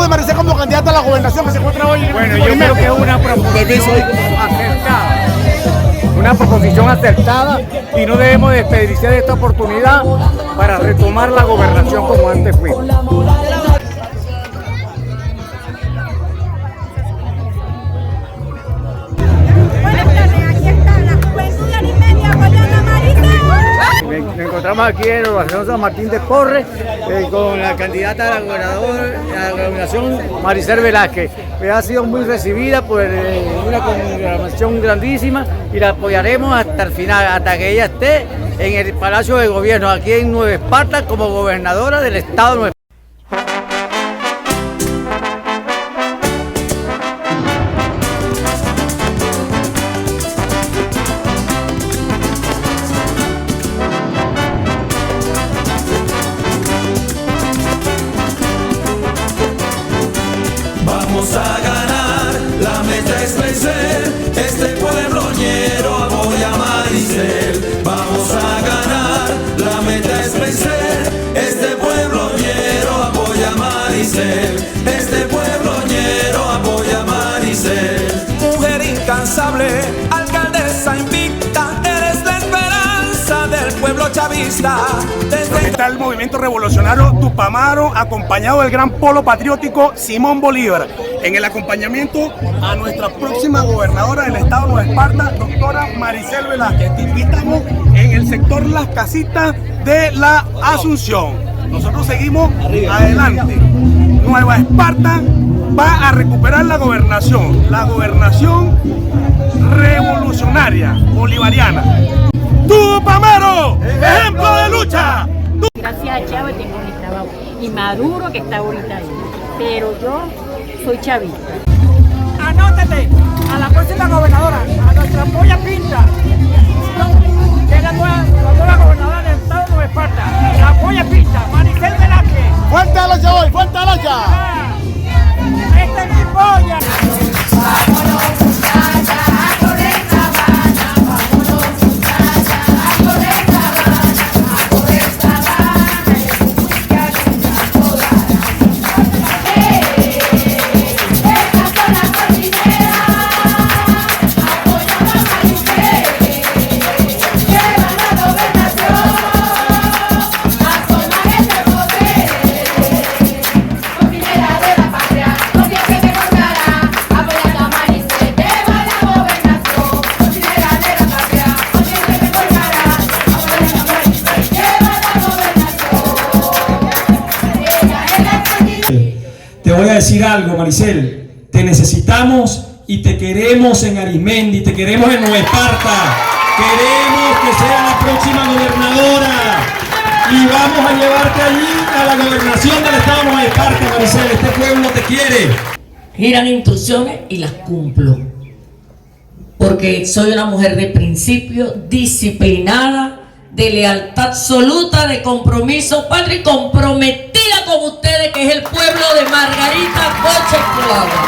de Maricel como candidata a la gobernación que se encuentra hoy? Bueno, yo creo que es una proposición acertada. Una proposición acertada y no debemos desperdiciar esta oportunidad para retomar la gobernación como antes fue. Nos encontramos aquí en la Urbanización San Martín de Porres con la candidata a la gobernación Maricel Velázquez. Ha sido muy recibida por una congregación grandísima y la apoyaremos hasta el final, hasta que ella esté en el Palacio de Gobierno, aquí en Nueva Esparta, como gobernadora del Estado de Nueva Esparta. Vamos a ganar, la meta es vencer, este pueblo ñero apoya a Maricel. Vamos a ganar, la meta es vencer, este pueblo ñero apoya a Maricel. Este pueblo ñero apoya a Maricel. Mujer incansable, alcaldesa invicta, eres la esperanza del pueblo chavista. Está el movimiento revolucionario Tupamaro, acompañado del gran polo patriótico Simón Bolívar. En el acompañamiento a nuestra próxima gobernadora del estado de Nueva Esparta, doctora Maricel Velázquez. Te invitamos en el sector Las Casitas de la Asunción. Nosotros seguimos adelante. Nueva Esparta va a recuperar la gobernación revolucionaria bolivariana. Tupamaro, ejemplo de lucha. Gracias a Chávez tengo mi trabajo y Maduro que está ahorita ahí, pero yo soy chavista. Anótate a la próxima gobernadora, a nuestra Polla Pinta, que es la nueva gobernadora del estado de Nueva Esparta, la Polla Pinta, Maricel Velázquez. ¡Fuerte a lucha hoy! ¡Fuerte a lucha! ¡Esta es mi polla! Te voy a decir algo, Maricel, te necesitamos y te queremos en Arismendi, te queremos en Nueva Esparta, queremos que seas la próxima gobernadora y vamos a llevarte allí a la gobernación del estado de Nueva Esparta, Maricel, este pueblo te quiere. Giran instrucciones y las cumplo, porque soy una mujer de principio, disciplinada, de lealtad absoluta, de compromiso patrio y comprometida con ustedes, que es el pueblo de Margarita Coche Coagua.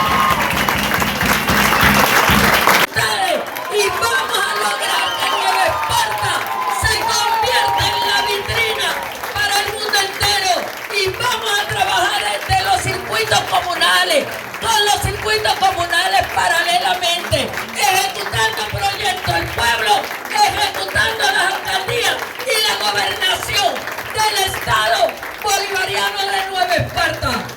Y vamos a lograr que Nueva Esparta se convierta en la vitrina para el mundo entero, y vamos a trabajar desde los circuitos comunales, con los circuitos comunales paralelamente, ejecutando proyectos del pueblo, ejecutando las alcaldías y la gobernación del estado bolivariano de Nueva Esparta.